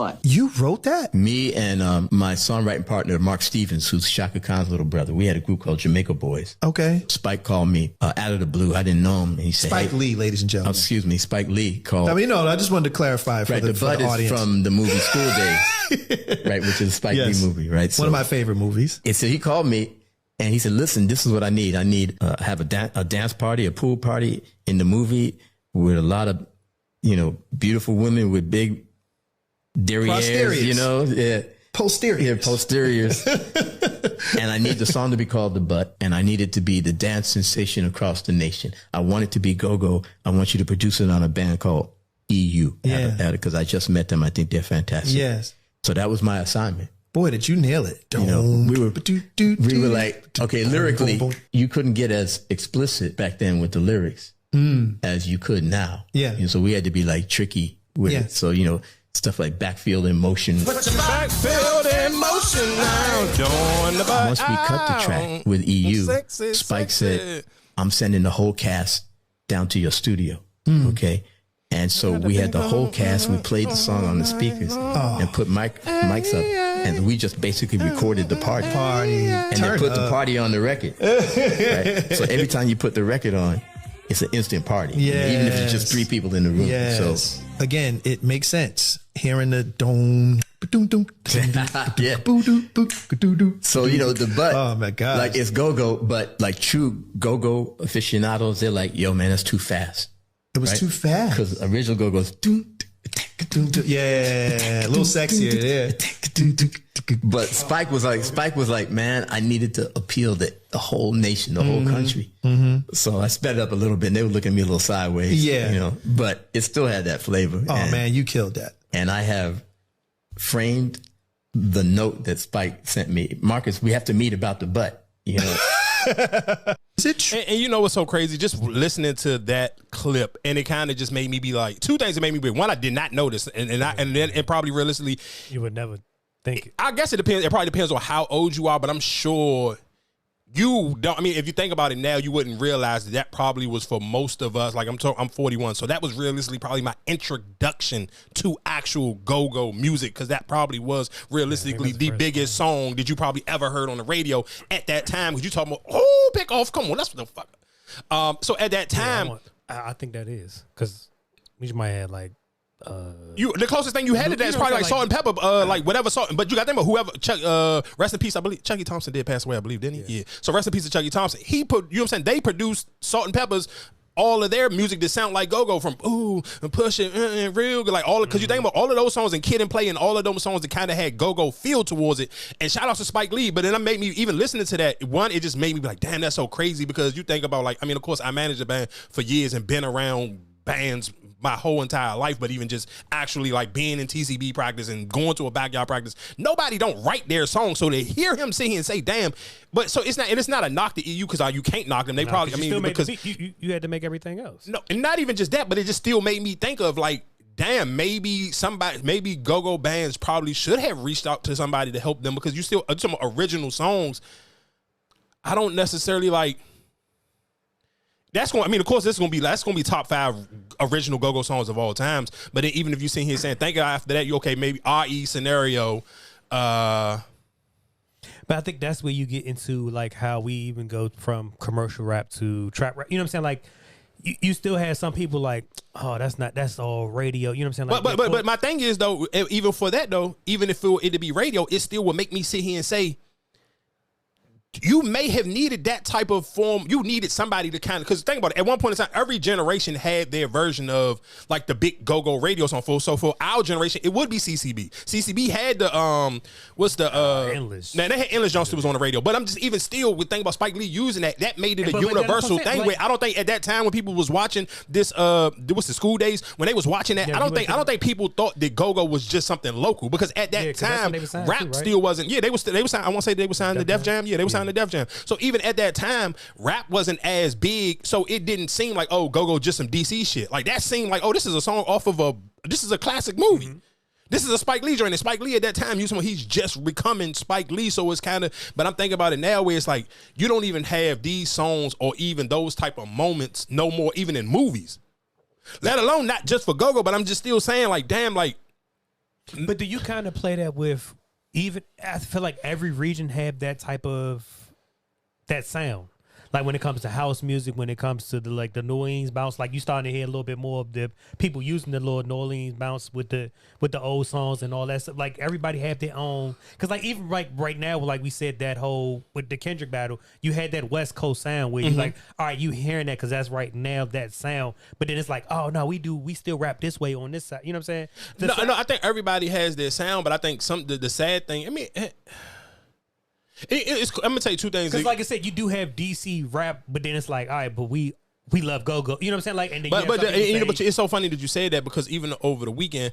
butt. You wrote that? Me and my songwriting partner, Mark Stevens, who's Shaka Khan's little brother. We had a group called Jamaica Boys. Okay. Spike called me out of the blue. I didn't know him. And he said, Spike Lee, ladies and gentlemen. Excuse me, Spike Lee called. I mean, no, I just wanted to clarify for the Bud audience. Is from the movie School Daze, right, which is a Spike Lee movie, right? So, one of my favorite movies. And so he called me and he said, listen, this is what I need. I need have a dance party, a pool party in the movie with a lot of, beautiful women with big derrieres, Posteriors. Yeah, posteriors. And I need the song to be called The Butt, and I need it to be the dance sensation across the nation. I want it to be GoGo. I want you to produce it on a band called EU. Yeah. Because I just met them. I think they're fantastic. Yes. So that was my assignment. Boy, did you nail it. We were like, okay, lyrically, you couldn't get as explicit back then with the lyrics as you could now. Yeah. So we had to be like tricky with it. So, stuff like backfield in motion. Put your backfield in motion now. Join the butt. Once we cut the track with EU, Spike said, I'm sending the whole cast down to your studio. Okay. And so we had the whole cast. We played the song on the speakers and put mics up. And we just basically recorded the party. And then put the party on the record. Right? So every time you put the record on, it's an instant party. Yes. Even if it's just 3 people in the room. Yes. So again, it makes sense. Hearing the dome. So, the butt. Oh my God. Like it's go-go, but like true go-go aficionados, they're like, yo, man, that's too fast. It was too fast. Because original go-go's yeah, a little sexier, yeah. But Spike was like, man, I needed to appeal to the whole nation, the whole country. So I sped it up a little bit and they were looking at me a little sideways. Yeah. But it still had that flavor. Oh man, you killed that. And I have framed the note that Spike sent me. Marcus, we have to meet about the butt, Is it true? And you know what's so crazy? Just listening to that clip, and it kind of just made me be like, 2 things that made me be. One, I did not notice, and then it probably realistically, you would never think. I guess it depends. It probably depends on how old you are, but I'm sure you don't. I mean, if you think about it now, you wouldn't realize that probably was for most of us. Like I'm 41, so that was realistically probably my introduction to actual go-go music, because that probably was realistically the biggest song that you probably ever heard on the radio at that time. Because you talking about pick off, come on, that's what the fuck. So at that time, I think that is because you might have like. The closest thing you had to that is probably like salt and pepper, like whatever salt. But you got to think about whoever. Rest in peace. I believe Chucky Thompson did pass away. I believe, didn't he? Yeah. So rest in peace to Chucky Thompson. He put, you know what I'm saying? They produced Salt and Peppers. All of their music that sound like go-go, from ooh and push it and real good, like all because you think about all of those songs and Kid and Play and all of those songs that kind of had go-go feel towards it. And shout out to Spike Lee. But then that made me, even listening to that, one, it just made me be like, damn, that's so crazy, because you think about, like, I mean, of course I managed a band for years and been around bands my whole entire life, but even just actually like being in TCB practice and going to a backyard practice, nobody don't write their songs, so they hear him sing and say damn. But so it's not a knock to EU, because you can't knock them. They probably, I mean, because you had to make everything else. No, and not even just that, but it just still made me think of like, damn, maybe go-go bands probably should have reached out to somebody to help them, because you still some original songs. I don't necessarily like. That's going. I mean, of course, that's going to be top 5 original go-go songs of all times. But then even if you sit here saying, "Thank God," after that, you okay? Maybe RE Scenario. But I think that's where you get into like how we even go from commercial rap to trap rap. You know what I'm saying? Like you still have some people like, oh, that's all radio. You know what I'm saying? Like, but my thing is though, even for that though, even if it to be radio, it still would make me sit here and say, you may have needed that type of form. You needed somebody to kind of, because think about it. At one point in time, every generation had their version of like the big go-go radio song. So for our generation, it would be CCB. CCB had the Endless. Now they had Endless Johnson was on the radio, but I'm just even still with thinking about Spike Lee using that. That made it a universal thing. Like, where I don't think at that time when people was watching this, what's the School Daze, when they was watching that, I don't think people thought that go-go was just something local, because at that time rap still wasn't. Yeah, they were signed. I won't say they were signed to Def Jam. Yeah, they were signed to Def Jam. So even at that time, rap wasn't as big, so it didn't seem like, oh, go-go just some DC shit. Like that seemed like, oh, this is a song off of this is a classic movie. This is a Spike Lee joint. And Spike Lee at that time, he's just becoming Spike Lee. So it's kind of, but I'm thinking about it now where it's like, you don't even have these songs or even those type of moments no more, even in movies. Let alone not just for go-go, but I'm just still saying like, damn, like, But do you kind of play that with even? I feel like every region have that type of that sound. Like when it comes to house music, when it comes to the New Orleans bounce, like you starting to hear a little bit more of the people using the little New Orleans bounce with the old songs and all that stuff. Like everybody have their own, because like even right now, like we said, that whole with the Kendrick battle, you had that West Coast sound where you like, all right, you hearing that because that's right now that sound, but then it's like, oh no, we still rap this way on this side. You know what I'm saying? No, I think everybody has their sound, but I think the sad thing, I mean. I'm gonna tell you two things. Because, like I said, you do have DC rap, but then it's like, all right, but we love GoGo. You know what I'm saying? Like, and then but it's so funny that you say that because even over the weekend,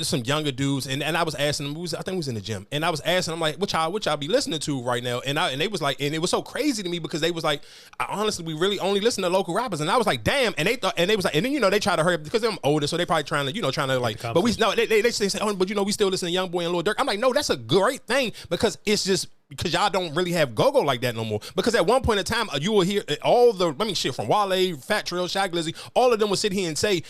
some younger dudes and I was asking them. I think we was in the gym, and I was asking them like, what y'all be listening to right now? And they was like, and it was so crazy to me because they was like, honestly, we really only listen to local rappers, and I was like, damn. And they was like, and then they try to hurry up because I'm older, so they probably trying to like, but they say, oh, but we still listen to Young Boy and Lil Durk. I'm like, no, that's a great thing because it's just. Because y'all don't really have GoGo like that no more. Because at one point in time, you will hear from Wale, Fat Trail, Shaq Glizzy, all of them would sit here and say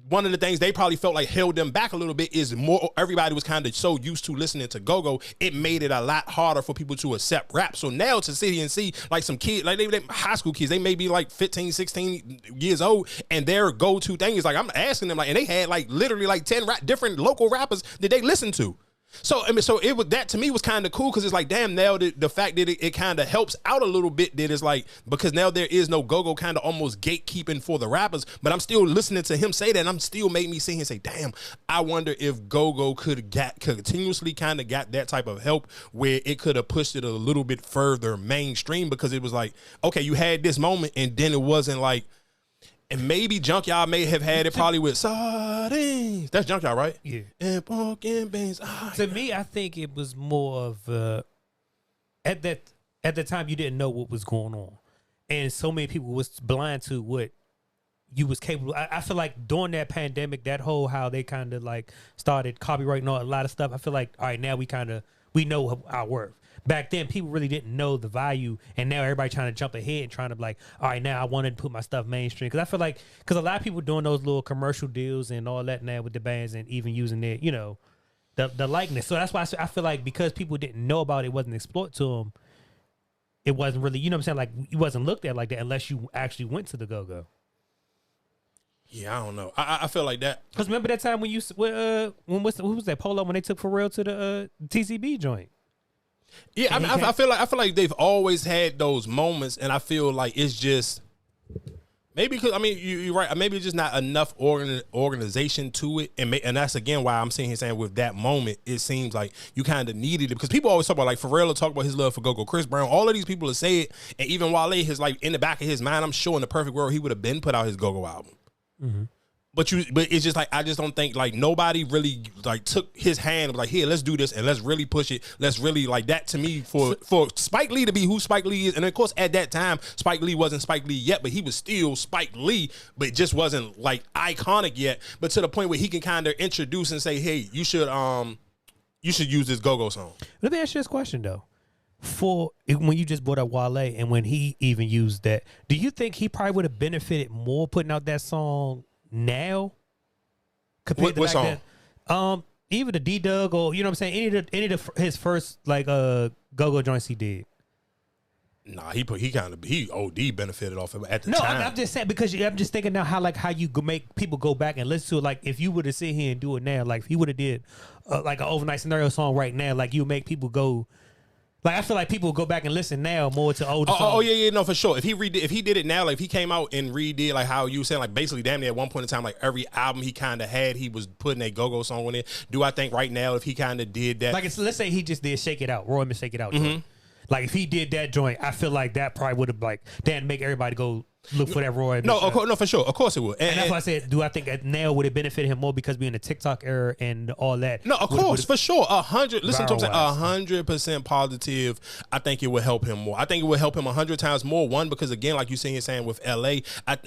one of the things they probably felt like held them back a little bit is more. Everybody was kind of so used to listening to GoGo, it made it a lot harder for people to accept rap. So now to sit here and see like some kids, like they high school kids, they may be like 15, 16 years old, and their go-to thing is like, I'm asking them like, and they had like literally like 10 different local rappers that they listened to. So I mean, it was that to me was kind of cool because it's like, damn, now the fact that it kind of helps out a little bit that it's like because now there is no GoGo kind of almost gatekeeping for the rappers, but I'm still listening to him say that, and I'm still made me sit here and say, damn, I wonder if GoGo could continuously kind of got that type of help where it could have pushed it a little bit further mainstream because it was like, okay, you had this moment, and then it wasn't like. And maybe Junkyard may have had it probably with sardines. That's Junkyard, right? Yeah. And pumpkin beans. To me, I think it was more of at the time you didn't know what was going on, and so many people was blind to what you was capable. I feel like during that pandemic, that whole how they kind of like started copyrighting a lot of stuff. I feel like all right, now we know our worth. Back then, people really didn't know the value, and now everybody trying to jump ahead and trying to be like, all right, now I want to put my stuff mainstream. Because I feel like, a lot of people doing those little commercial deals and all that now with the bands and even using their, the likeness. So that's why I feel like because people didn't know about it, wasn't exploited to them, it wasn't really, you know what I'm saying? Like, it wasn't looked at like that unless you actually went to the GoGo. Yeah, I don't know. I feel like that. Because remember that time when who was that, Polo, when they took Pharrell to the TCB joint? Yeah, I feel like they've always had those moments, and I feel like it's just maybe because you're right. Maybe it's just not enough organization to it, and that's again why I'm sitting here saying with that moment, it seems like you kind of needed it because people always talk about like Pharrell will talk about his love for GoGo, Chris Brown, all of these people have said it, and even Wale is like in the back of his mind, I'm sure in the perfect world he would have been put out his GoGo album. Mm-hmm. But it's just like I just don't think like nobody really like took his hand and was like, here, let's do this and let's really push it. Let's really like that to me for Spike Lee to be who Spike Lee is. And of course at that time Spike Lee wasn't Spike Lee yet, but he was still Spike Lee, but it just wasn't like iconic yet. But to the point where he can kind of introduce and say, hey, you should use this GoGo song. Let me ask you this question though. When you just brought up Wale and when he even used that, do you think he probably would have benefited more putting out that song now compared to back song? Then? Even the D-Dug or you know what I'm saying, any of his first like GoGo joints he did. Nah, he OD benefited off of it at the time. No, I'm just saying because I'm just thinking now how you make people go back and listen to it. Like if you were to sit here and do it now, like if he would have did like an Overnight Scenario song right now, like you make people go. Like I feel like people will go back and listen now more to older songs. Oh yeah, no, for sure. If he did it now, like if he came out and redid like how you were saying, like basically damn near at one point in time, like every album he kind of had, he was putting a GoGo song on it. Do I think right now if he kind of did that, like let's say he just did Shake It Out, Roy Shake It Out joint. Like if he did that joint, I feel like that probably would have like then make everybody go look for that Roy. No, for sure, of course it would. And that's why I said, do I think that now would it benefit him more because we're in the TikTok era and all that? No, of course, for sure. 100. Listen to him say 100% positive. I think it would help him more. I think it would help him 100 times more. One, because again, like you saying with LA,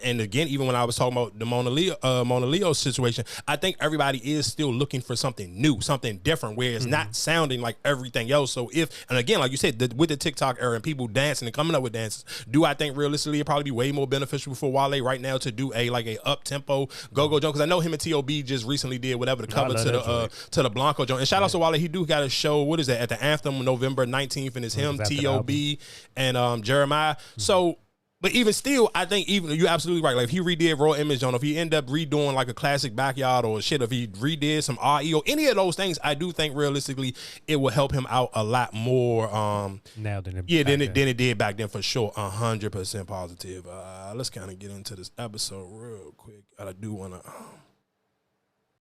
and again, even when I was talking about the Mona Leo situation, I think everybody is still looking for something new, something different, where it's not sounding like everything else. So and again, like you said, with the TikTok era and people dancing and coming up with dances, do I think realistically it'd probably be way more more beneficial for Wale right now to do a up tempo go-go joint? Because I know him and T.O.B. just recently did whatever the cover to the Blanco joint. And shout out to Wale, he do got a show. What is that at the Anthem November 19th, and it's him, T.O.B. and Jeremiah. So. But even still, I think you're absolutely right. Like if he redid Raw Image on, if he end up redoing like a classic Backyard or shit, if he redid some RE or any of those things, I do think realistically it will help him out a lot more. Now than it did back then for sure. 100% positive. Let's kind of get into this episode real quick. I do want to.